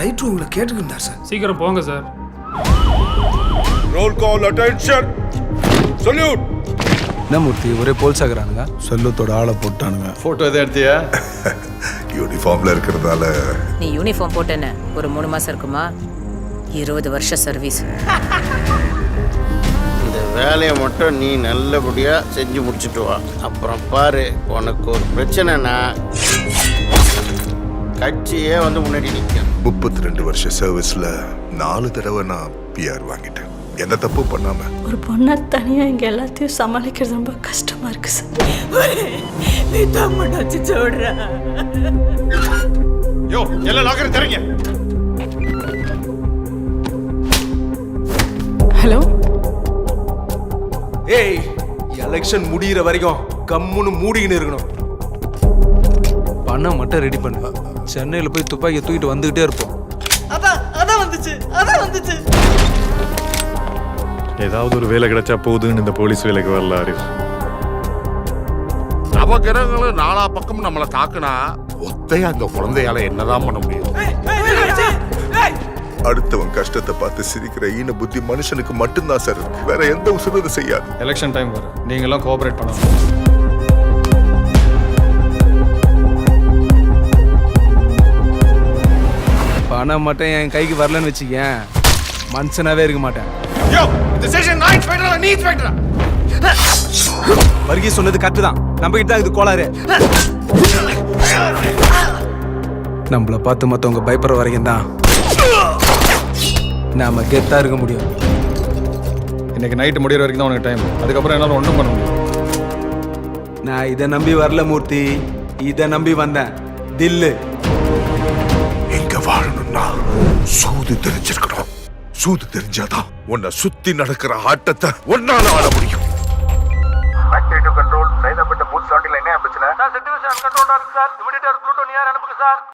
Right ரூம்ல கேட்டுக்கிட்டார் sir. சீக்கிரம் போங்க சார். ரோல் கால் அட்டென்ஷன் சல்யூட். என்ன மூர்த்தி ஒரே போல்சாக்குறானுங்க. செல்லத்தோட ஆளை போட்டானுங்க. போட்டோ எதை எடுத்தியா? யூனிஃபார்ம்ல இருக்கிறதால. நீ யூனிஃபார்ம் போட்டேன்னு ஒரு 3 மாசம் இருக்குமா? 20 வருஷம் சர்வீஸ். இந்த வேலையை மட்டும் நீ நல்லபடியா செஞ்சு முடிச்சுட்டு வா. அப்புறம் பாரு, உனக்கு ஒரு பிரச்சனைனா கட்சியே வந்து முன்னாடி நிற்கும். 32 வருஷ சர்வீஸ்ல 4 தடவை நான் பிஆர் வாங்கிட்டேன். என்ன தப்பு பண்ணாம. ஒரு பொண்ணை தனியா இங்க எல்லாத்தையும் சமாளிக்கிறது ரொம்ப கஷ்டமா இருக்கு சார். யோ எல்லாம் லாக்கர் தரீங்க. ஹலோ, ஏய், எலெக்ஷன் முடியிற வரைக்கும் கம்முன்னு மூடிக்கின்னு இருக்கணும். பணம் மட்டும் ரெடி பண்ணு. சென்னையில போய் துப்பாக்கியை தூக்கிட்டு வந்துகிட்டே இருப்போம். வந்துச்சு. ஏதாவது ஒரு வேலை கிடைச்சா போதுன்னு இந்த போலீஸ் வேலைக்கு வரலாறு. நவகிரகங்களும் 4 பக்கமும் நம்மளை தாக்குனா ஒத்தையா அந்த குழந்தையால என்னதான் பண்ண முடியும்? அடுத்தவன் கஷ்டத்தை பார்த்து சிரிக்கிற ஈன புத்தி மனுஷனுக்கு மட்டும்தான் சார் இருக்கு. வேற எந்த உசுரது செய்யாது. எலெக்ஷன் டைம் வரும், நீங்களாம் கோஆபரேட் பண்ணணும். பணம் மட்டும் என் கைக்கு வரலன்னு வச்சுக்கேன், மனுஷனாவே இருக்க மாட்டேன். யோ இந்த ஸ்டேஷன் நான் இன்ஸ்பெக்டரா நீ இன்ஸ்பெக்டரா? வருகி சொன்னது கரெக்ட் தான். நம்ம கிட்ட இது கோளாறு. நம்மள பார்த்து மத்தவங்க பயப்படுற வரைக்கும் தான் நாம கெத்தா இருக்க முடியும். இன்னைக்கு நைட்டு முடிகிற வரைக்கும் தான் உனக்கு டைம். அதுக்கப்புறம் என்னால் ஒன்றும் பண்ண முடியும். நான் இதை நம்பி வரல மூர்த்தி, இதை நம்பி வந்தேன். தில்லு. எங்க வாழணும்னா சூது தெரிஞ்சிருக்கணும். சூது தெரிஞ்சாதான் உன்னை சுத்தி நடக்கிற ஆட்டத்தை ஒன்னால ஆட முடியும். கண்ட்ரோல் சைதாப்பேட்டை பூத் 79 என்ன பிரச்சனை? சார் சிச்சுவேஷன் அன்கண்ட்ரோலா இருக்கு சார். இமிடியேட்டா ப்ளூட்டோன் யார் அனுப்புங்க சார்.